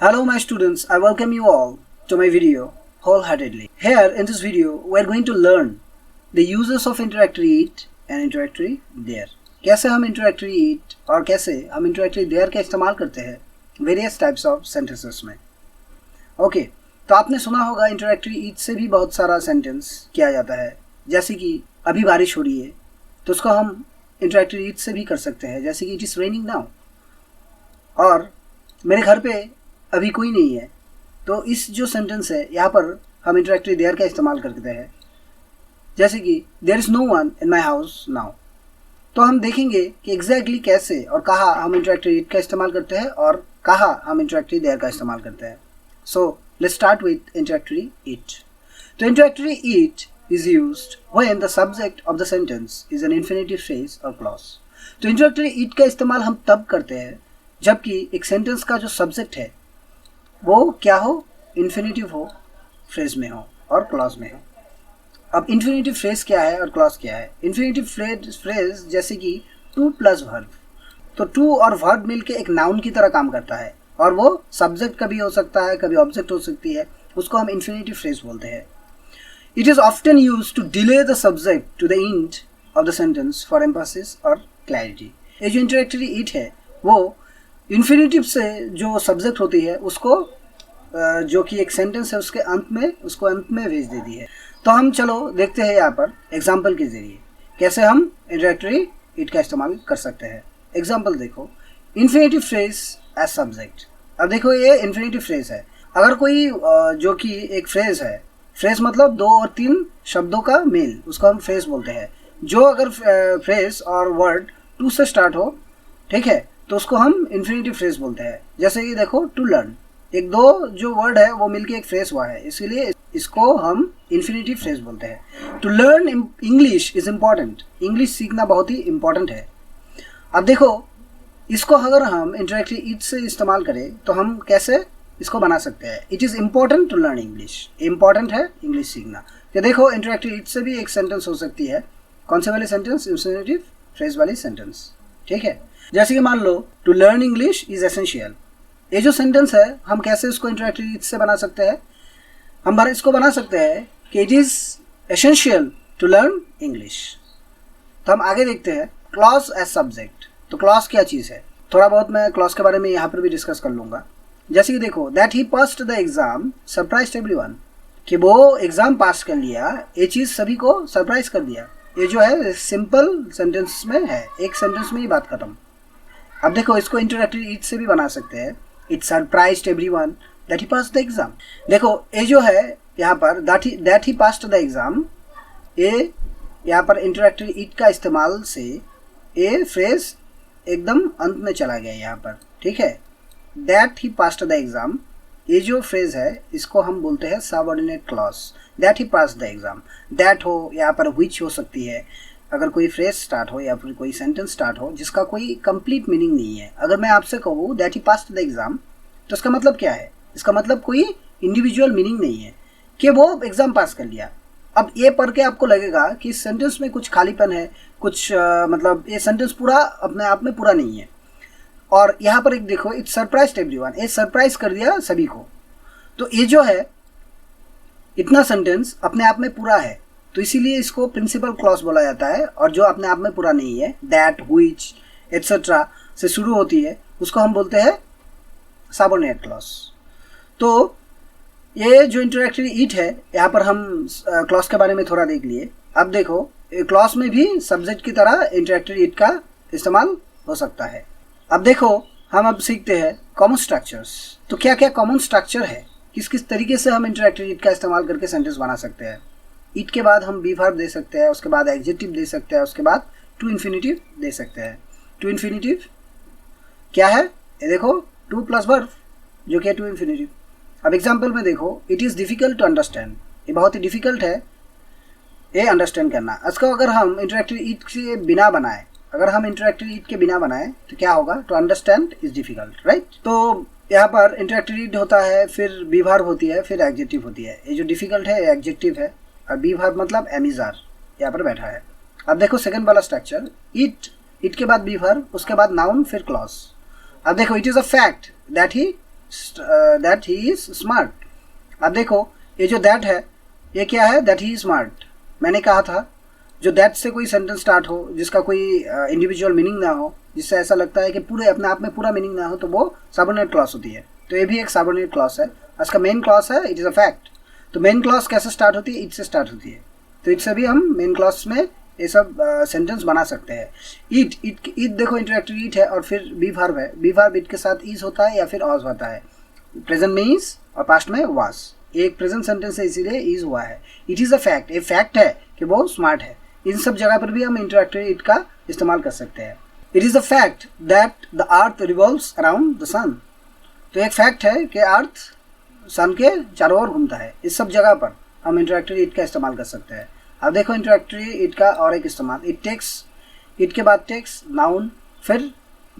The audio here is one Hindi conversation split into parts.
Hello my students, I welcome you all to my video wholeheartedly. Here in this video, we are going to learn the uses of interactory it and interactory there. कैसे हम interactory it और कैसे हम interactory there का इस्तेमाल करते हैं various types of sentences में. ओके, तो आपने सुना होगा interactory it से भी बहुत सारा sentence किया जाता है. जैसे कि अभी बारिश हो रही है तो उसको हम interactory it से भी कर सकते हैं, जैसे कि it is raining now. और मेरे घर पे अभी कोई नहीं है, तो इस जो सेंटेंस है यहाँ पर हम इंटरेक्टरी देयर का इस्तेमाल करते हैं, जैसे कि there is no one in my house now. तो हम देखेंगे कि एग्जैक्टली कैसे और कहाँ हम इंटरेक्टरी इट का इस्तेमाल करते हैं और कहाँ हम इंटरेक्टरी देयर का इस्तेमाल करते हैं. So let's start with introductory it. तो introductory it is used when the subject of the sentence is an infinitive phrase और क्लॉज. तो इंटरेक्टरी इट का इस्तेमाल हम तब करते हैं जबकि एक सेंटेंस का जो सब्जेक्ट है वो क्या हो, इन्फिनेटिव हो, फ्रेज में हो और क्लॉज में हो. अब इन्फिनेटिव फ्रेज क्या है और क्लॉज क्या है? इन्फिनेटिव फ्रेज जैसे कि टू प्लस वर्ब, तो टू और वर्ब मिलके एक नाउन की तरह काम करता है और वो सब्जेक्ट कभी हो सकता है, कभी ऑब्जेक्ट हो सकती है, उसको हम इन्फिनेटिव फ्रेज बोलते हैं. It is often use to delay the subject to the end of the sentence for emphasis और क्लैरिटी. ये जो इंटरेक्टरी इट है वो इन्फिनेटिव से जो सब्जेक्ट होती है उसको जो कि एक सेंटेंस है उसके अंत में, उसको अंत में भेज देती है. तो हम चलो देखते हैं यहाँ पर एग्जाम्पल के जरिए कैसे हम इंटरेक्टरी इट का इस्तेमाल कर सकते हैं. एग्जाम्पल देखो, इन्फिनेटिव फ्रेज एज सब्जेक्ट. अब देखो ये इन्फिनेटिव फ्रेज है. अगर कोई जो कि एक फ्रेज है, फ्रेज मतलब दो और तीन शब्दों का मेल, उसको हम फ्रेज बोलते हैं. जो अगर फ्रेज और वर्ड टू से स्टार्ट हो, ठीक है, तो उसको हम इन्फिनेटिव फ्रेज बोलते हैं. जैसे कि देखो टू लर्न, एक दो जो वर्ड है वो मिलके एक फ्रेज हुआ है, इसीलिए इसको हम इन्फिनेटिव फ्रेज बोलते हैं. To learn English is important. English सीखना बहुत ही इम्पॉर्टेंट है. अब देखो इसको अगर हम इंटरेक्टिव इट से इस्तेमाल करें तो हम कैसे इसको बना सकते हैं. It is important to learn English. Important है इंग्लिश सीखना. तो देखो इंटरेक्टिव इट से भी एक सेंटेंस हो सकती है. कौन से वाली सेंटेंस? इन्फिनेटिव फ्रेज वाली सेंटेंस. ठीक है, जैसे कि मान लो to learn English is essential. ये जो सेंटेंस है हम कैसे इसको इंटरेक्टिव इट से बना सकते हैं? हम इसको बना सकते हैं कि it is essential to learn English. तो हम आगे देखते हैं क्लॉज एज सब्जेक्ट. तो क्लॉज क्या चीज़ है? थोड़ा बहुत मैं क्लॉज के बारे में यहाँ पर भी डिस्कस कर लूँगा. जैसे कि देखो, that he passed the exam surprised everyone, कि वो एग्ज़ाम पास कर लिया, ये चीज़ सभी को सरप्राइज कर दिया. ये जो है सिंपल सेंटेंस में है, एक सेंटेंस में ही बात खत्म. अब देखो इसको इंटरेक्टिव इट से भी बना सकते हैं. It surprised everyone that he passed the exam. देखो ये जो है यहाँ पर that he passed the exam, ये यहाँ पर इंटरेक्टिव इट का इस्तेमाल से ये फ्रेज एकदम अंत में चला गया यहाँ पर. ठीक है, that he passed the exam, ये जो फ्रेज है इसको हम बोलते हैं subordinate clause. That he passed the exam, that हो यहाँ पर विच हो सकती है. अगर कोई फ्रेज स्टार्ट हो या फिर कोई सेंटेंस स्टार्ट हो जिसका कोई कंप्लीट मीनिंग नहीं है, अगर मैं आपसे कहूँ that he passed the exam, तो इसका मतलब क्या है? इसका मतलब कोई इंडिविजुअल मीनिंग नहीं है कि वो एग्जाम पास कर लिया. अब ये पढ़ के आपको लगेगा कि इस सेंटेंस में कुछ खालीपन है, कुछ मतलब ये सेंटेंस पूरा अपने आप में पूरा नहीं है. और यहाँ पर एक देखो, इट सरप्राइज्ड एवरीवन, ये सरप्राइज कर दिया सभी को. तो ये जो है इतना सेंटेंस अपने आप में पूरा है, तो इसीलिए इसको प्रिंसिपल क्लॉज बोला जाता है. और जो अपने आप में पूरा नहीं है, दैट, व्हिच एटसेट्रा से शुरू होती है, उसको हम बोलते हैं सबऑर्डिनेट क्लॉज. तो ये जो इंटरेक्टिव इट है, यहाँ पर हम क्लॉज के बारे में थोड़ा देख लिए. अब देखो क्लॉज में भी सब्जेक्ट की तरह इंटरेक्टिव इट का इस्तेमाल हो सकता है. अब देखो हम अब सीखते हैं कॉमन स्ट्रक्चर्स. तो क्या क्या कॉमन स्ट्रक्चर है, किस किस तरीके से हम इंटरेक्टिव इट का इस्तेमाल करके सेंटेंस बना सकते हैं. इट के बाद हम बी वर्ब दे सकते हैं, उसके बाद एडजेक्टिव दे सकते हैं, उसके बाद टू इन्फिनेटिव दे सकते हैं. टू इन्फिनेटिव क्या है? ये देखो टू प्लस वर्ब जो कि है टू इन्फिनेटिव. अब एग्जाम्पल में देखो, it is difficult to understand, ये बहुत ही डिफ़िकल्ट है ये अंडरस्टैंड करना. इसको अगर हम इंटरेक्टिव इट के बिना बनाए, अगर हम इंटरेक्टिव इट के बिना बनाए तो क्या होगा? To understand is difficult, right. तो यहाँ पर इंटरेक्टिव इट होता है, फिर बी वर्ब होती है, फिर एडजेक्टिव होती है. ये जो डिफ़िकल्ट है एडजेक्टिव है और बी वर्ब मतलब एमिजार यहाँ पर बैठा है. अब देखो सेकंड वाला स्ट्रक्चर, इट के बाद बी वर्ब, उसके बाद नाउन, फिर क्लॉज. अब देखो, it is a fact that he that he is smart. अब देखो ये जो दैट है ये क्या है, दैट ही इज स्मार्ट। मैंने कहा था जो दैट से कोई सेंटेंस स्टार्ट हो जिसका कोई इंडिविजुअल मीनिंग ना हो, जिससे ऐसा लगता है कि पूरे अपने आप में पूरा मीनिंग ना हो, तो वो सबऑर्डिनेट क्लॉज होती है। तो ये भी एक सबऑर्डिनेट क्लॉज है। इसका मेन क्लॉज है इट इज़ अ फैक्ट। तो मेन क्लॉज कैसे स्टार्ट होती है, इट से स्टार्ट होती है। तो इट से भी हम मेन क्लॉज में ये सब सेंटेंस बना सकते हैं। ईट देखो इंटरैक्टिव ईट है और फिर बी वर्ब है। बी वर्ब इट के साथ इज होता है या फिर ऑज होता है। प्रेजेंट में इज और पास्ट में वाज। एक प्रेजेंट सेंटेंस है इसीलिए इज हुआ है। इट इज़ अ फैक्ट, ये फैक्ट है कि वो स्मार्ट है। इन सब जगह पर भी हम इंटरैक्टिव इट का इस्तेमाल कर सकते हैं। It is a fact that the earth revolves around the sun. तो एक फैक्ट है कि अर्थ सन के चारों ओर घूमता है। इस सब जगह पर हम इंटरैक्टिव इट का इस्तेमाल कर सकते हैं। अब देखो इंटरैक्टिव इट का और एक इस्तेमाल, इट टेक्स, इट के बाद टेक्स नाउन फिर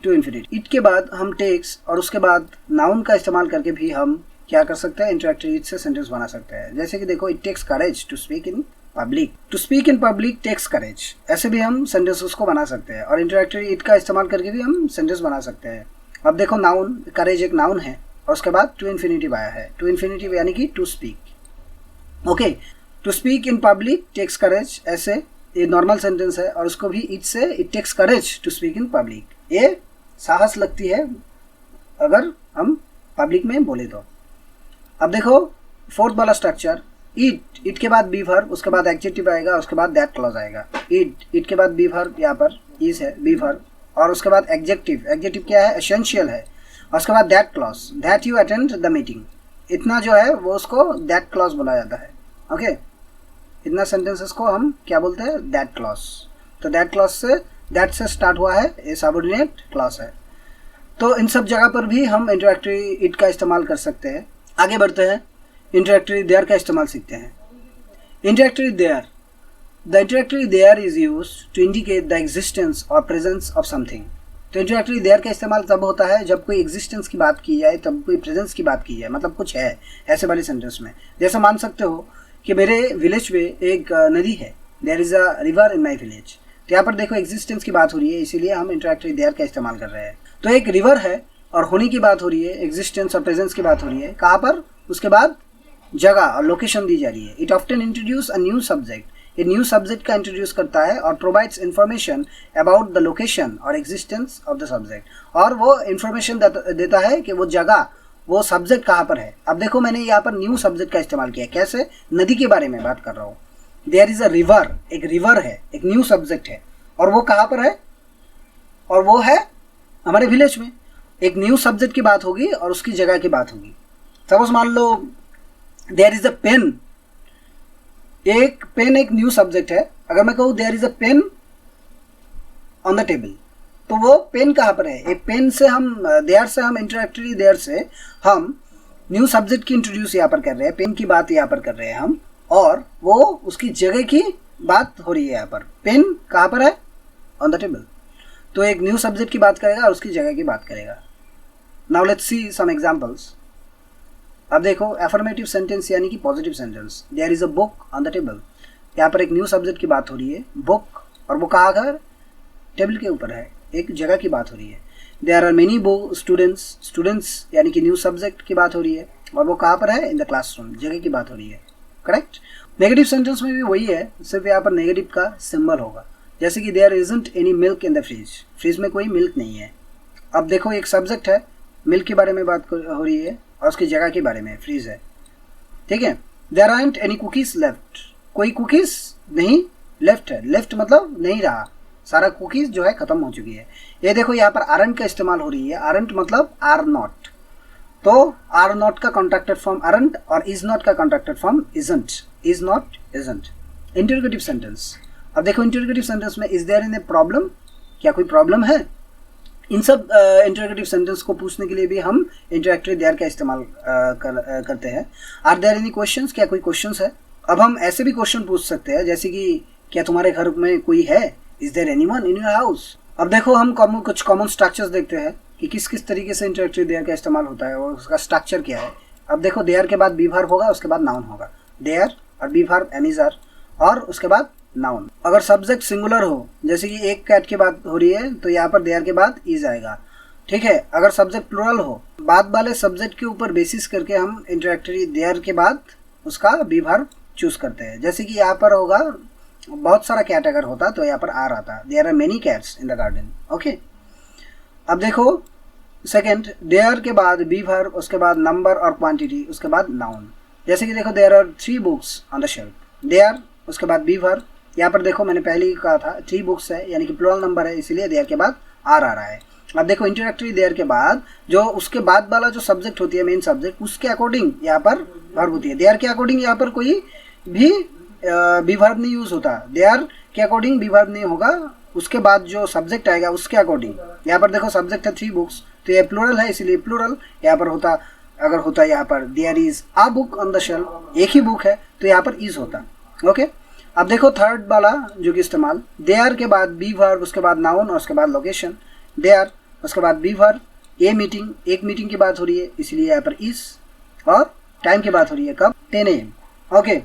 टू इन्फिनिटी। इट के बाद हम टेक्स और उसके बाद नाउन का इस्तेमाल करके भी हम क्या कर सकते हैं, इंटरैक्टिव इट से सेंटेंस बना सकते हैं। जैसे कि देखो it takes courage to speak in public. To speak in public takes courage. ऐसे भी हम सेंटेंसेस को बना सकते हैं और इंटरैक्टिव इट का इस्तेमाल करके भी हम सेंटेंस बना सकते हैं। अब देखो नाउन, करेज एक नाउन है और उसके बाद टू इन्फिनिटिव आया है। टू इन्फिनिटिव यानी कि to speak. Okay, to speak in public takes courage, ऐसे ये नॉर्मल सेंटेंस है और उसको भी इट से it takes courage to speak in public. ये साहस लगती है अगर हम पब्लिक में बोले तो। अब देखो फोर्थ वाला स्ट्रक्चर, इट के बाद बी वर्ब, उसके बाद एडजेक्टिव आएगा, उसके बाद दैट क्लॉज आएगा। इट के बाद बी वर्ब, यहाँ पर इज है बी वर्ब, और उसके बाद एडजेक्टिव। एडजेक्टिव क्या है, एसेंशियल है। और उसके बाद that clause, that you attend the meeting. इतना जो है वो उसको दैट क्लॉज बोला जाता है। ओके, इतना सेंटेंसेस को हम क्या बोलते हैं, दैट क्लॉज। तो दैट क्लॉज से, दैट से स्टार्ट हुआ है, ये सबऑर्डिनेट क्लॉज है। तो इन सब जगह पर भी हम इंटरैक्टिव इट का इस्तेमाल कर सकते हैं। आगे बढ़ते हैं, इंटरैक्टिव देयर का इस्तेमाल सीखते हैं। Introductory there, the introductory there is used to indicate the existence और प्रेजेंस ऑफ समथिंग। तो इंटरैक्टिव देयर का इस्तेमाल तब होता है जब कोई एग्जिस्टेंस की बात की जाए, तब कोई प्रेजेंस की बात की जाए, मतलब कुछ है ऐसे वाले सेंटेंस में। जैसे मान सकते हो कि मेरे विलेज में एक नदी है, there is a river in my village. तो यहाँ पर देखो एग्जिस्टेंस की बात हो रही है, इसीलिए हम इंटरैक्टिव देयर का इस्तेमाल कर रहे हैं। तो एक रिवर है और होने की बात हो रही है, एग्जिस्टेंस और प्रेजेंस की बात हो रही है, कहाँ पर, उसके बाद जगह और लोकेशन दी जा रही है। It often introduce a new subject, ये न्यू सब्जेक्ट का इंट्रोड्यूस करता है और provides information about the location और एग्जिस्टेंस ऑफ द सब्जेक्ट। और वो इंफॉर्मेशन देता है कि वो जगह, वो सब्जेक्ट कहाँ पर है। अब देखो मैंने यहाँ पर न्यू सब्जेक्ट का इस्तेमाल किया, कैसे, नदी के बारे में बात कर रहा हूँ। देयर इज अ रिवर, एक रिवर है, एक न्यू सब्जेक्ट है, और वो कहाँ पर है, और वो है हमारे विलेज में। एक न्यू सब्जेक्ट की बात होगी और उसकी जगह की बात होगी। सपोज मान लो देयर इज अ पेन, एक पेन एक न्यू सब्जेक्ट है। अगर मैं कहूँ there is a pen on the table, तो वो पेन कहाँ पर है। एक पेन से हम, देयर से हम इंटरैक्टिव देयर से हम न्यू सब्जेक्ट की इंट्रोड्यूस यहाँ पर कर रहे हैं, पेन की बात यहाँ पर कर रहे हैं हम, और वो उसकी जगह की बात हो रही है। यहाँ पर पेन कहाँ पर है, ऑन द टेबल। तो एक न्यू सब्जेक्ट की बात करेगा और उसकी जगह की बात करेगा। Now let's see some examples. अब देखो अफर्मेटिव सेंटेंस यानी कि positive sentence, there is a book on the table. यहाँ पर एक न्यू सब्जेक्ट की बात हो रही है, बुक, और वो कहाँ घर, टेबल के ऊपर है, एक जगह की बात हो रही है। There are many students, students यानी कि न्यू सब्जेक्ट की बात हो रही है, और वो कहाँ पर है, इन द क्लासरूम, जगह की बात हो रही है। करेक्ट। नेगेटिव सेंटेंस में भी वही है, सिर्फ यहाँ पर नेगेटिव का सिंबल होगा। जैसे कि there isn't any milk in the fridge, fridge में कोई मिल्क नहीं है। अब देखो एक सब्जेक्ट है, मिल्क के बारे में बात हो रही है और उसकी जगह के बारे में, फ्रिज है, ठीक है। There aren't any cookies left, कोई कुकीज नहीं लेफ्ट है, लेफ्ट मतलब नहीं रहा, सारा कुकीज जो है खत्म हो चुकी है। ये देखो यहाँ पर आरंट का इस्तेमाल हो रही है, आरंट मतलब आर नॉट, तो आर नॉट का कॉन्ट्रैक्टेड फॉर्म आरंट और इज नॉट का contracted form isn't, is not isn't. Interrogative sentence, अब देखो इंटरोगेटिव सेंटेंस में is there any problem, क्या कोई प्रॉब्लम है। इन सब इंटरोगेटिव सेंटेंस को पूछने के लिए भी हम इंटरैक्टिव देयर का इस्तेमाल करते हैं। आर देयर एनी क्वेश्चंस, क्या कोई क्वेश्चंस है। अब हम ऐसे भी क्वेश्चन पूछ सकते हैं जैसे कि क्या तुम्हारे घर में कोई है, is there anyone in your house. अब देखो हम कुछ कॉमन स्ट्रक्चर्स देखते हैं कि किस किस तरीके से इंटरैक्टिव देयर का इस्तेमाल होता है और उसका स्ट्रक्चर क्या है। अब देखो देयर के बाद बी वर्ब होगा, उसके बाद नाउन होगा, देयर और be verb am is are, और उसके बाद नाउन। अगर सब्जेक्ट सिंगुलर हो, जैसे कि एक कैट की बात हो रही है, तो यहाँ पर देयर के बाद इज आएगा, ठीक है। अगर सब्जेक्ट प्लूरल हो, बाद वाले सब्जेक्ट के ऊपर बेसिस करके हम इंटरैक्टरी देयर के बाद उसका बी वर्ब चूज करते हैं। जैसे कि यहाँ पर होगा बहुत सारा कैट अगर होता तो यहाँ पर आर आता, there are many cats in the garden. Okay, अब देखो सेकंड, देयर के बाद बी वर्ब, उसके बाद नंबर और क्वांटिटी, उसके बाद नाउन। जैसे कि देखो there are 3 books on the shelf, there उसके बाद बी वर्ब। यहाँ पर देखो मैंने पहले ही कहा था 3 बुक्स है, यानी कि प्लूरल नंबर है, इसीलिए देयर के बाद आर आ रहा है। अब देखो इंटरैक्टरी देयर के बाद जो उसके बाद वाला जो सब्जेक्ट होती है, मेन सब्जेक्ट, उसके अकॉर्डिंग यहाँ पर वर्ब होती है। देयर के अकॉर्डिंग यहाँ पर कोई भी बी वर्ब नहीं यूज होता, देयर के अकॉर्डिंग बी वर्ब नहीं होगा, उसके बाद जो सब्जेक्ट आएगा उसके अकॉर्डिंग। यहाँ पर देखो सब्जेक्ट है 3 बुक्स, तो ये प्लूरल है इसीलिए प्लूरल। यहाँ पर होता, अगर होता यहाँ पर there is a book on the shelf, एक ही बुक है, तो यहाँ पर इज होता। ओके, अब देखो थर्ड वाला जो कि इस्तेमाल, देयर के बाद बी वर्ब, उसके बाद नाउन और उसके बाद लोकेशन। देयर उसके बाद बी वर्ब, ए मीटिंग, एक मीटिंग की बात हो रही है इसलिए यहाँ पर इज, और टाइम की बात हो रही है कब, 10 AM। ओके,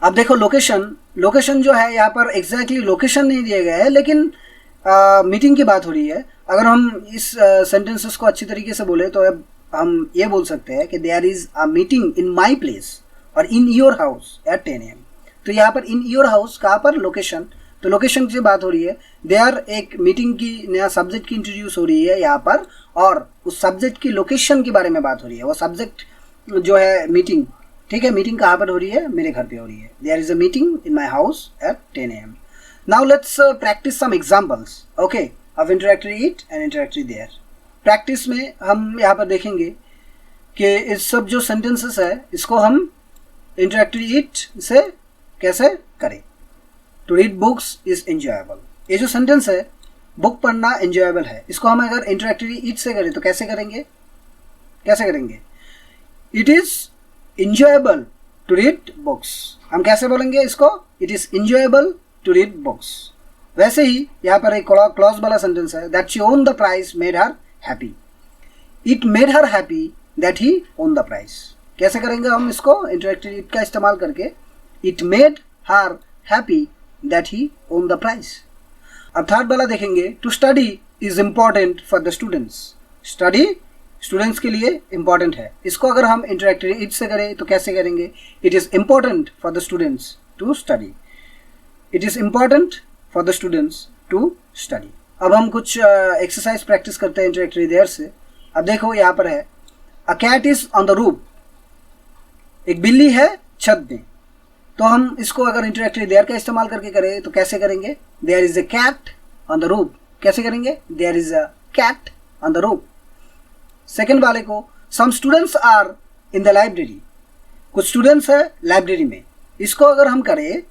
अब देखो लोकेशन, लोकेशन जो है यहाँ पर एग्जैक्टली लोकेशन नहीं दिया गया है, लेकिन मीटिंग की बात हो रही है। अगर हम इस सेंटेंसेस को अच्छी तरीके से बोले तो हम ये बोल सकते हैं कि there is a meeting in my place और in your house at 10 AM। तो यहाँ पर इन योर हाउस कहाँ पर, लोकेशन, तो लोकेशन से बात हो रही है। देयर एक मीटिंग की नया सब्जेक्ट की इंट्रोड्यूस हो रही है यहाँ पर, और उस सब्जेक्ट की लोकेशन के बारे में बात हो रही है। वो सब्जेक्ट जो है मीटिंग, ठीक है, मीटिंग कहाँ पर हो रही है, मेरे घर पे हो रही है। There is a meeting in my house at 10 AM। Now let's practice some examples okay of introductory it and introductory there. Practice में हम यहाँ पर देखेंगे कि इस सब जो सेंटेंसेस है इसको हम इंटरैक्टरी इट से कैसे करें। To read books is enjoyable, ये जो सेंटेंस है बुक पढ़ना एंजॉयबल है, इसको हम अगर इंटरैक्टरी इट से करें तो कैसे करेंगे, कैसे करेंगे, it is enjoyable to read books, हम कैसे बोलेंगे इसको, it is enjoyable to read books। वैसे ही यहाँ पर एक क्लॉज वाला सेंटेंस है, that she won the prize made her happy, it made her happy that he won the prize। कैसे करेंगे हम इसको इंटरैक्टिव इट का इस्तेमाल करके, it made her happy that he won the prize। अब थर्ड वाला देखेंगे, to study is important for the students, study students के लिए इंपॉर्टेंट है। इसको अगर हम इंटरैक्टिव इट से करें तो कैसे करेंगे, it is important for the students to study, it is important for the students to study. अब हम कुछ एक्सरसाइज प्रैक्टिस करते हैं इंटरैक्टिव देयर से। अब देखो यहाँ पर है, a cat is on the roof, एक बिल्ली है छत में। तो हम इसको अगर इंटरैक्टिव देयर का इस्तेमाल करके करें तो कैसे करेंगे, there is a cat on the roof, कैसे करेंगे, there is a cat on the roof. Second वाले को, some students are in the library, कुछ स्टूडेंट्स है लाइब्रेरी में। इसको अगर हम करें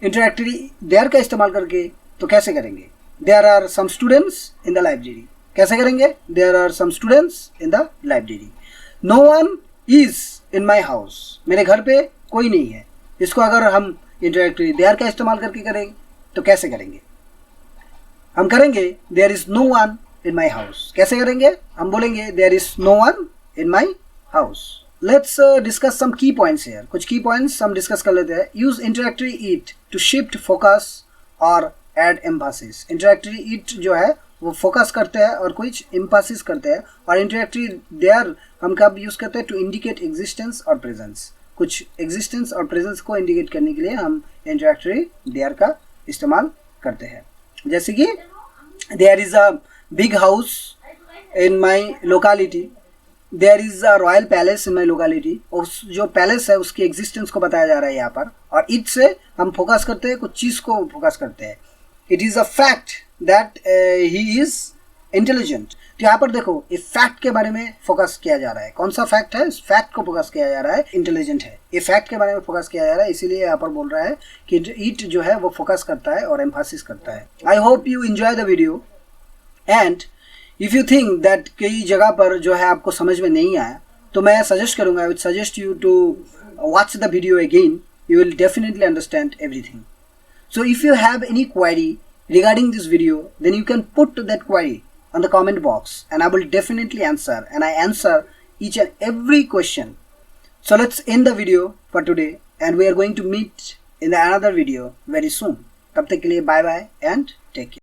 इंटरैक्टिव देयर का इस्तेमाल करके तो कैसे करेंगे, there are some students in the library, कैसे करेंगे, there are some students in the library. No one is in my house, मेरे घर पे कोई नहीं है। इसको अगर हम इंटरैक्टिव देयर का इस्तेमाल करके करें तो कैसे करेंगे, हम करेंगे there is no one in my house, कैसे करेंगे, हम बोलेंगे there is no one in my house. Let's discuss some key points here, कुछ की पॉइंट्स हम डिस्कस कर लेते हैं। Use introductory it to shift focus और एड एम्फासिस, इंटरैक्टरी इट जो है वो फोकस करते हैं और कुछ एम्फासिस करते हैं, और इंटरैक्टरी देयर हम कब यूज करते हैं, टू इंडिकेट एग्जिस्टेंस और प्रेजेंस, कुछ एग्जिस्टेंस और प्रेजेंस को इंडिकेट करने के लिए हम इंटरैक्टरी देयर का इस्तेमाल करते हैं। जैसे कि there is a big house in my locality, there is a royal palace in my locality, उस जो पैलेस है उसकी एग्जिस्टेंस को बताया जा रहा है यहाँ पर, और इट से हम फोकस करते हैं, कुछ चीज़ को फोकस करते हैं। It is a fact that he is intelligent, तो यहाँ पर देखो इस फैक्ट के बारे में फोकस किया जा रहा है। कौन सा फैक्ट है, इस फैक्ट को फोकस किया जा रहा है, इंटेलिजेंट है, ये फैक्ट के बारे में फोकस किया जा रहा है, इसीलिए यहाँ पर बोल रहा है कि इट जो है वो फोकस करता है और एम्फासिस करता है। I hope you enjoy the video, and if you think that कई जगह पर जो है आपको समझ में नहीं आया तो मैं सजेस्ट करूँगा, I would suggest you to watch the video again, you will definitely understand everything. So if you have any query regarding this video, then you can put that query on the comment box and I will definitely answer, and I answer each and every question. So let's end the video for today and we are going to meet in the another video very soon. तब तक के लिए bye bye and take care.